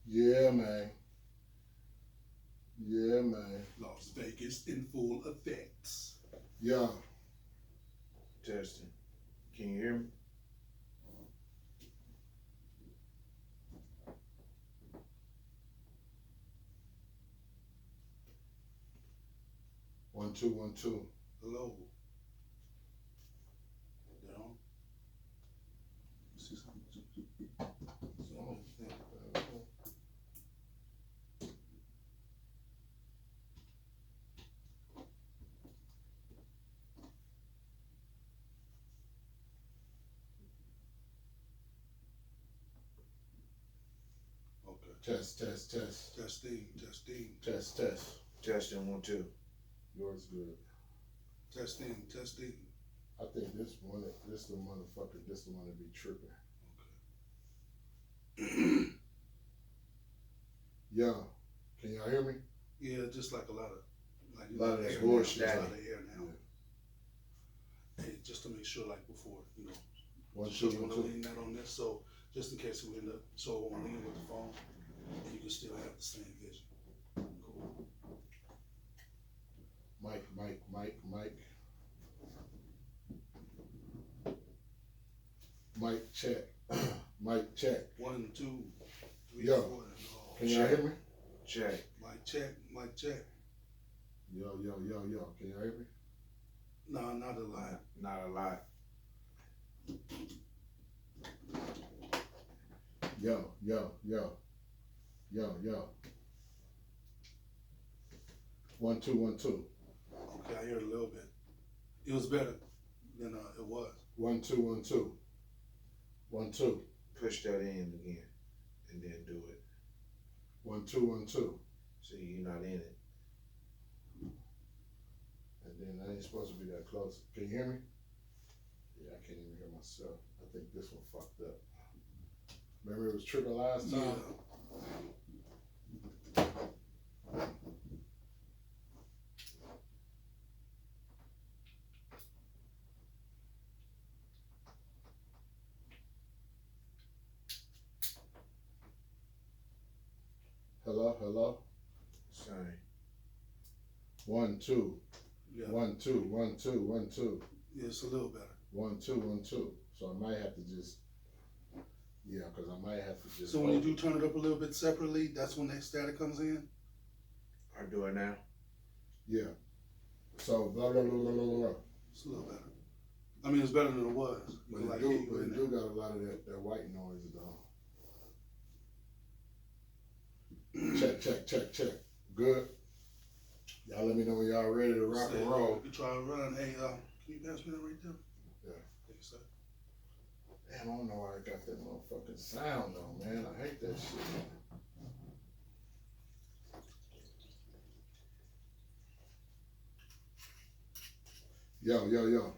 Yeah, man. Yeah, man. Las Vegas in full effect. Yeah. Testing. Can you hear me? One, two, one, two. Hello. Down. See something? Oh. Okay. Test, test, test. Testing. Test, test. Testing 1 2. Yours good. Testing. I think this one, this the motherfucker, this the one that be tripping. Okay. Yeah. Can y'all hear me? Yeah, just like a lot of Lot of air bullshit. now. Just a lot of air now. Hey, just to make sure, like before, One, so two, you one, want to two. lean that on this, so just in case we end up, so I want to lean with the phone, and you can still have the same vision. Cool. Mike. Mic check. Mic check. 1 2 3 Yo. 4. Can y'all hear me? Check. Mic check. Yo. Can y'all hear me? No, not a lot. Not a lot. Yo. One, two, one, two. Okay, I heard a little bit. It was better than it was. One, two, one, two. 1 2. Push that in again and then do it. 1 2 1 2. See, you're not in it. And then I ain't supposed to be that close. Can you hear me? Yeah, I can't even hear myself. I think this one fucked up. Remember it was tripping last time? Yeah. Hello. Same. 1 2. Yeah. 1 2 1 2 1 2. Yeah, it's a little better. 1 2 1 2. So I might have to just, because I might have to just. So when you do turn it up a little bit separately, that's when that static comes in? I do it now. Yeah. So blah blah blah blah blah blah. It's a little better. I mean, it's better than it was. But it do got a lot of that white noise though. Check. Good. Y'all let me know when y'all ready to rock and roll. You try to run. Hey, can you pass me that right there? Yeah. Thank you, sir. Damn, I don't know why I got that motherfucking sound though, man. I hate that shit. Yo.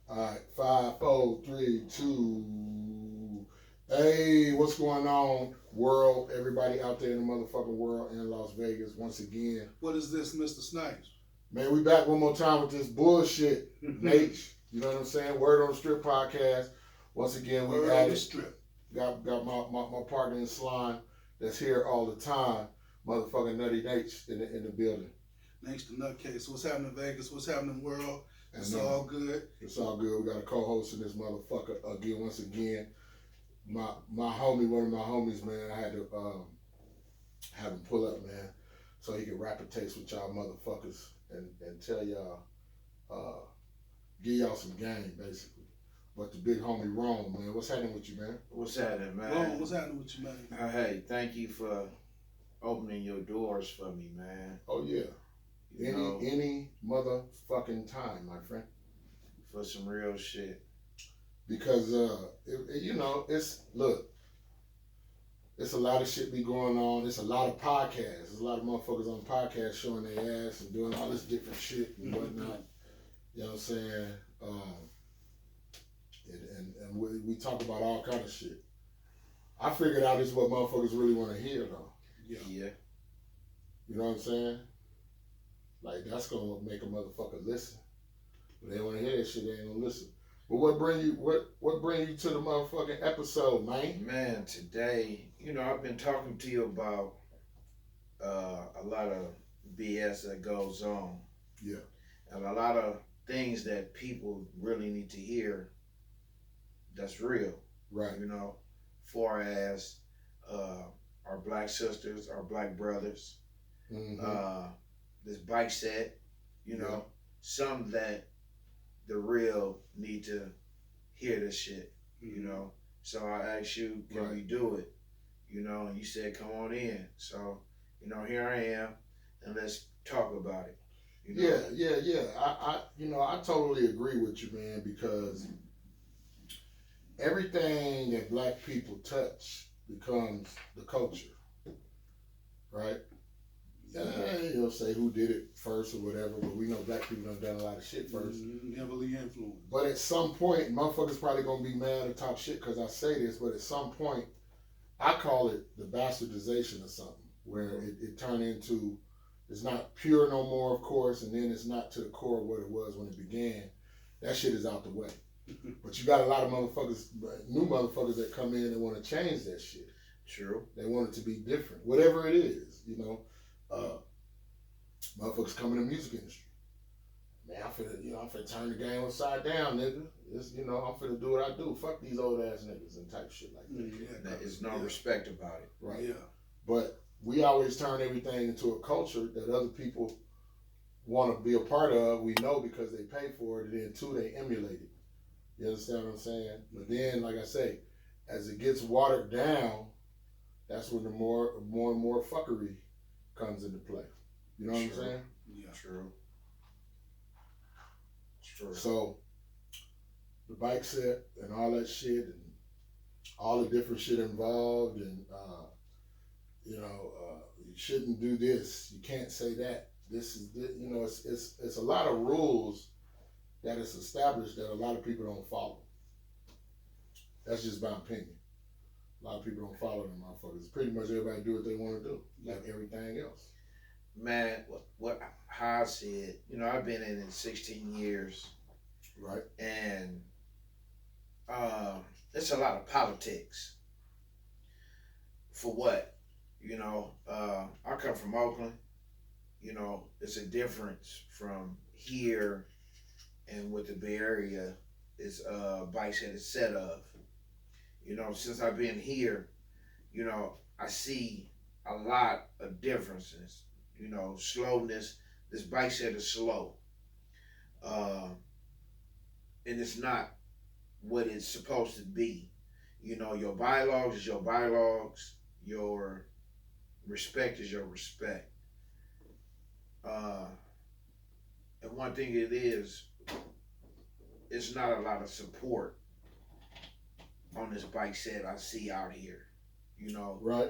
Alright, 5, 4, 3, 2. Hey, what's going on, world? Everybody out there in the motherfucking world in Las Vegas once again. What is this, Mr. Snipes? Man, we back one more time with this bullshit, Nate. You know what I'm saying? Word on the Strip podcast. Once again, we Word on the added. strip. Got my partner in slime that's here all the time. Motherfucking Nutty Nate in the building. Thanks to Nutcase. What's happening in Vegas? What's happening world? It's And, all good. It's all good. We got a co-host in this motherfucker again. Once again, my homie, one of my homies, man. I had to have him pull up, man, so he can rapid taste with y'all motherfuckers and tell y'all, give y'all some game, basically. But the big homie Rome, man, what's happening with you, man? What's happening, man? Ron, what's happening with you, man? Hey, thank you for opening your doors for me, man. Oh yeah, You know, any motherfucking time, my friend. for some real shit. Because it's a lot of shit be going on. It's a lot of podcasts. There's a lot of motherfuckers on podcasts showing their ass and doing all this different shit and whatnot. You know what I'm saying? And we talk about all kind of shit. I figured out this is what motherfuckers really want to hear though. Yeah. You know what I'm saying? Like that's gonna make a motherfucker listen. But they want to hear that shit, they ain't gonna listen. But what bring you to the motherfucking episode, man? Man, today, I've been talking to you about a lot of BS that goes on. Yeah. And a lot of things that people really need to hear that's real. Right. Far as our black sisters, our black brothers, this bike set, Yeah. some that the real need to hear this shit, So I asked you, can we do it? And you said, come on in. So, here I am, and let's talk about it. Yeah. I totally agree with you, man, because everything that black people touch becomes the culture, right? You'll say who did it first or whatever, but we know black people done a lot of shit first. Heavily influenced. But at some point, motherfuckers probably gonna be mad or talk shit because I say this, but at some point, I call it the bastardization of something, where it turned into, it's not pure no more, of course, and then it's not to the core of what it was when it began. That shit is out the way. But you got a lot of motherfuckers, new motherfuckers that come in and want to change that shit. True. They want it to be different, whatever it is, Motherfuckers come in the music industry. Man, I'm finna turn the game upside down, nigga. I'm finna do what I do. Fuck these old ass niggas and type shit like that. There's no respect about it. Right. Yeah. But we always turn everything into a culture that other people want to be a part of. We know because they pay for it, and then two, they emulate it. You understand what I'm saying? But then, like I say, as it gets watered down, that's when the more and more fuckery comes into play. You know what I'm saying? Yeah. True. So the bike set and all that shit and all the different shit involved and you shouldn't do this, you can't say that, this is it's a lot of rules that is established that a lot of people don't follow. That's just my opinion. A lot of people don't follow them motherfuckers. Pretty much everybody do what they want to do, like everything else. Man, how I see it, I've been in it 16 years. Right. And it's a lot of politics. For what? I come from Oakland. It's a difference from here and what the Bay Area is bike set is set of. Since I've been here, I see a lot of differences. Slowness. This bike set is slow. And it's not what it's supposed to be. Your bylaws is your bylaws. Your respect is your respect. And one thing it is, it's not a lot of support on this bike set I see out here. Right.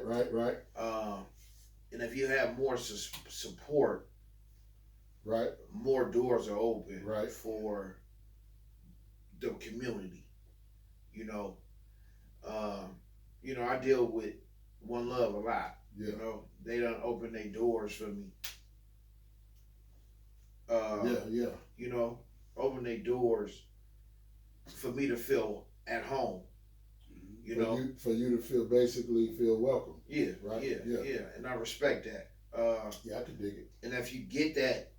And if you have more support, right, more doors are open, right, for the community. I deal with One Love a lot. Yeah. They done open their doors for me. Open their doors for me to feel at home. For you to feel welcome. Yeah, right. Yeah, and I respect that. I can dig it. And if you get that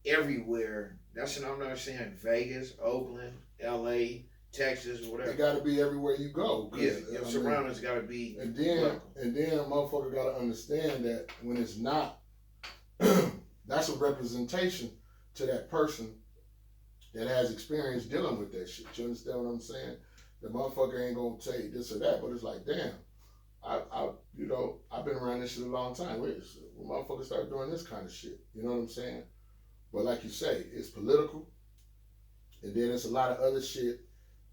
everywhere, that's what I'm not saying. Vegas, Oakland, LA, Texas, whatever. It got to be everywhere you go. Yeah, your surroundings got to be. And then a motherfucker got to understand that when it's not, that's a representation to that person that has experience dealing with that shit. You understand what I'm saying? The motherfucker ain't gonna say this or that, but it's like, damn, I've been around this shit a long time. When motherfuckers start doing this kind of shit, you know what I'm saying? But like you say, it's political, and then it's a lot of other shit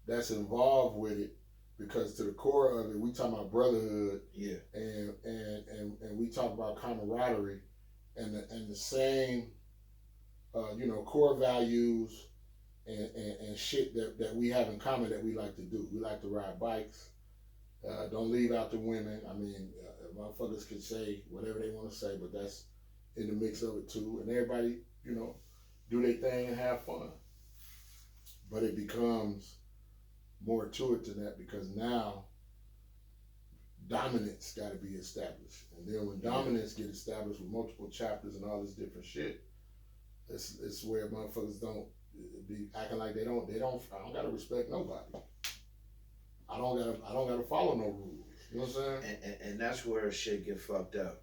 that's involved with it, because to the core of it, we talk about brotherhood, and we talk about camaraderie, and the same, core values and shit that we have in common that we like to do. We like to ride bikes. Don't leave out the women. I mean, motherfuckers can say whatever they want to say, but that's in the mix of it too. And everybody, do their thing and have fun. But it becomes more to it than that because now dominance got to be established, and then when dominance get established with multiple chapters and all this different shit, it's where motherfuckers don't be acting like they don't. I don't gotta respect nobody. I don't gotta follow no rules. You know what I'm saying? And that's where shit get fucked up.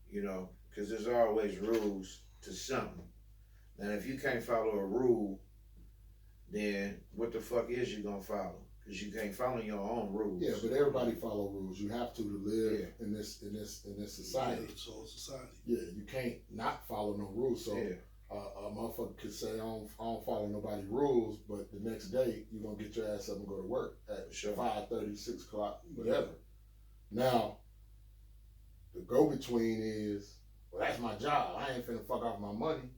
You know, because there's always rules to something. And if you can't follow a rule, then what the fuck is you gonna follow? Because you can't follow your own rules. Yeah, but everybody follow rules. You have to live Yeah. in this society. Yeah, so society. Yeah, you can't not follow no rules. So Yeah. a motherfucker could say I don't follow nobody rules, but the next day you're gonna get your ass up and go to work at Sure. 5:30, 6 o'clock, whatever. Now, the go between is, well, that's my job. I ain't finna fuck off my money.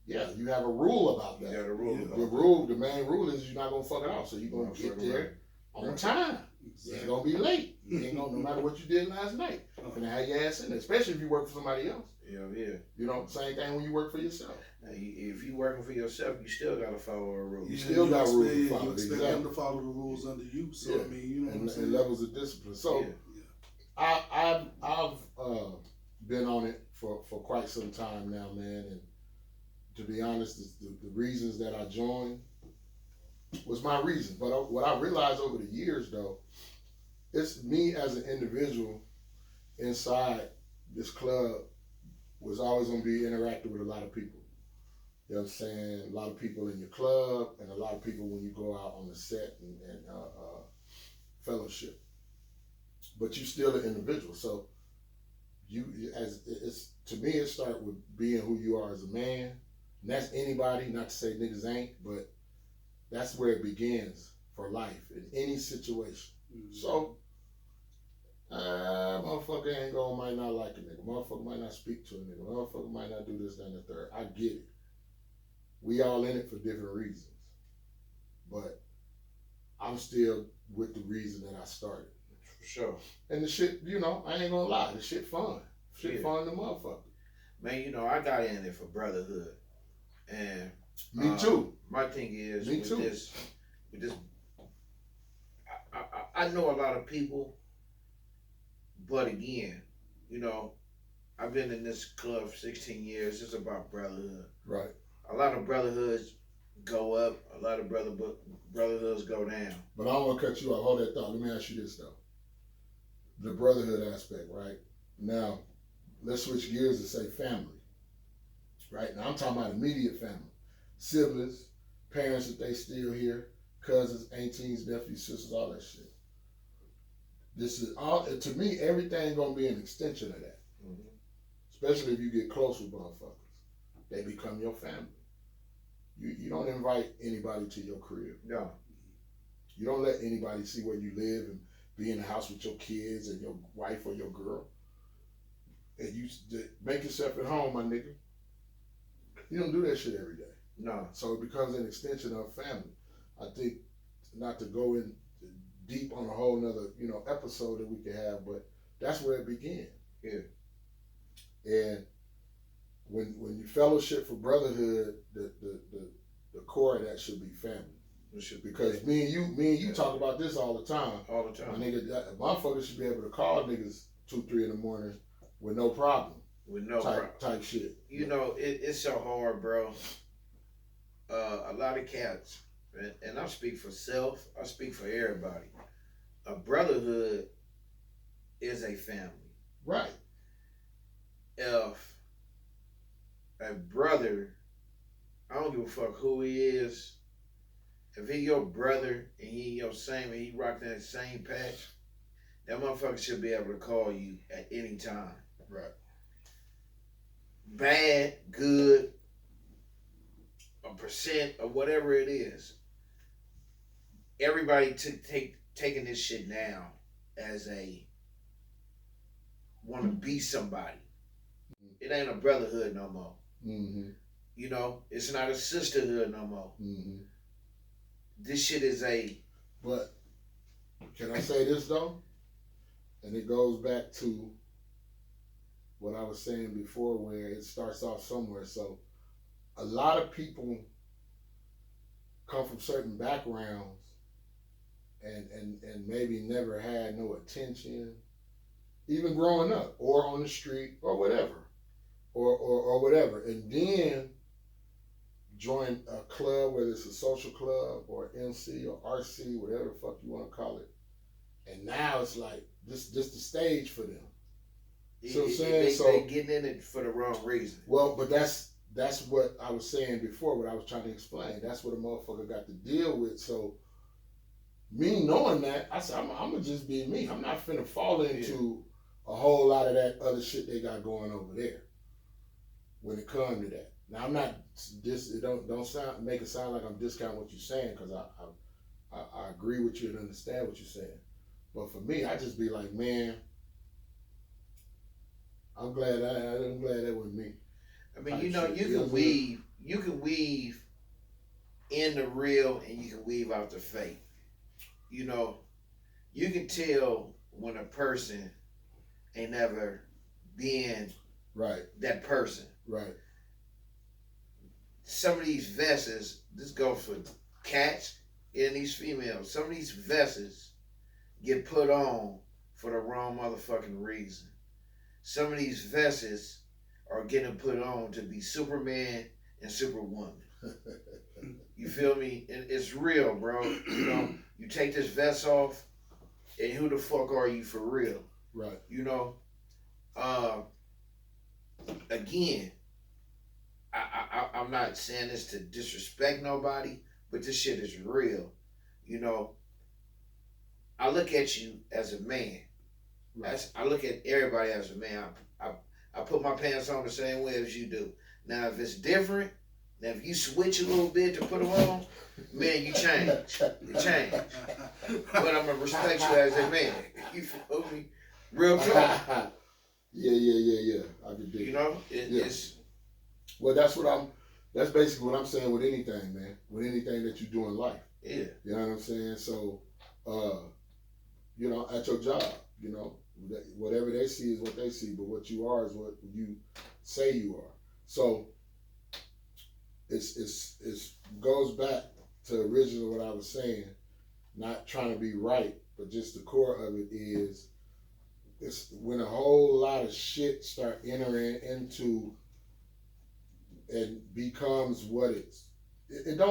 Yeah, you have a rule about You that. got a rule. Yeah. The main rule is you're not gonna fuck it off. So you're gonna get there on time. You Exactly. ain't gonna be late. You ain't gonna, no matter what you did last night. You're gonna have your ass in there, especially if you work for somebody else. Yeah. You know, same thing when you work for yourself. Now, if you working for yourself, you still gotta follow a rule. You still got rules to follow, You expect exactly. them to follow the rules under you. So Yeah. I mean, you know what I'm And saying. levels of discipline. So Yeah. I've been on it for quite some time now, man. And to be honest, the reasons that I joined was my reason. But what I realized over the years, though, it's me as an individual inside this club was always going to be interacting with a lot of people. You know what I'm saying? A lot of people in your club and a lot of people when you go out on the set and fellowship. But you still an individual. So to me, it starts with being who you are as a man. And that's anybody, not to say niggas ain't, but that's where it begins for life in any situation. Mm-hmm. So, motherfucker might not like a nigga. Motherfucker might not speak to a nigga. Motherfucker might not do this, that, and the third. I get it. We all in it for different reasons. But I'm still with the reason that I started. For sure. And the shit, you know, I ain't gonna lie, the shit fun. Shit fun to motherfucker. Man, you know, I got in it for brotherhood. And Me too. My thing is Me with too. this I know a lot of people, but again, you know, I've been in this club for 16 years. It's about brotherhood. Right. A lot of brotherhoods go up. A lot of brotherhoods go down. But I don't want to cut you off. Hold that thought. Let me ask you this though. The brotherhood aspect, right? Now, let's switch gears and say family. Right? Now I'm talking about immediate family. Siblings, parents if they still here, cousins, aunties, nephews, sisters, all that shit. This is all, to me, everything gonna be an extension of that. Mm-hmm. Especially if you get close with motherfuckers. They become your family. You don't invite anybody to your crib. No. You don't let anybody see where you live and be in the house with your kids and your wife or your girl. And you make yourself at home, my nigga. You don't do that shit every day. No. So it becomes an extension of family. I think, not to go in deep on a whole nother, episode that we could have, but that's where it began. Yeah. And when you fellowship for brotherhood, the core of that should be family. It should be Because me and you talk about this all the time. all the time. My nigga, motherfuckers should be able to call niggas 2, 3 in the morning with no problem. With no type shit. You know, it's so hard, bro. A lot of cats, and I speak for self, I speak for everybody. A brotherhood is a family. Right. If a brother, I don't give a fuck who he is, if he your brother and he your same and he rocking that same patch, that motherfucker should be able to call you at any time. Right. Bad, good, a percent or whatever it is. Everybody taking this shit now as a want to be somebody. It ain't a brotherhood no more. Mm-hmm. You know, it's not a sisterhood no more. Mm-hmm. This shit is a. But can I say this though? And it goes back to what I was saying before, where it starts off somewhere. So a lot of people come from certain backgrounds and maybe never had no attention, even growing up or on the street or whatever, or whatever, and then join a club, whether it's a social club or MC or RC, whatever the fuck you want to call it, and now it's like this the stage for them. So I'm saying, they getting in it for the wrong reason. Well, but that's what I was saying before, what I was trying to explain. That's what a motherfucker got to deal with. So me knowing that, I said, I'm gonna just be me. I'm not finna fall into a whole lot of that other shit they got going over there when it comes to that. Now I'm not it don't sound make it sound like I'm discounting what you're saying, because I agree with you and understand what you're saying. But for me, I just be like, man, I'm glad that was me. I mean, you can weave in the real and you can weave out the fake. You know, you can tell when a person ain't never been right that person. Right. Some of these vests, this goes for cats and these females, some of these vests get put on for the wrong motherfucking reason. Some of these vests are getting put on to be Superman and Superwoman. You feel me? It's real, bro. You know, you take this vest off, and who the fuck are you for real? Right. You know, again, I'm not saying this to disrespect nobody, but this shit is real. You know, I look at you as a man. Right. I look at everybody as a man. I put my pants on the same way as you do. Now, if it's different, now if you switch a little bit to put them on, man, you change. You change. But I'm gonna respect you as a man. You feel me? Real talk. Yeah. I can dig. You know, it's. Well, that's basically what I'm saying with anything, man. With anything that you do in life. Yeah. You know what I'm saying? So, you know, at your job, you know, whatever they see is what they see, but what you are is what you say you are. So it's goes back to originally what I was saying, not trying to be right, but just the core of it is it's when a whole lot of shit start entering into and becomes what it don't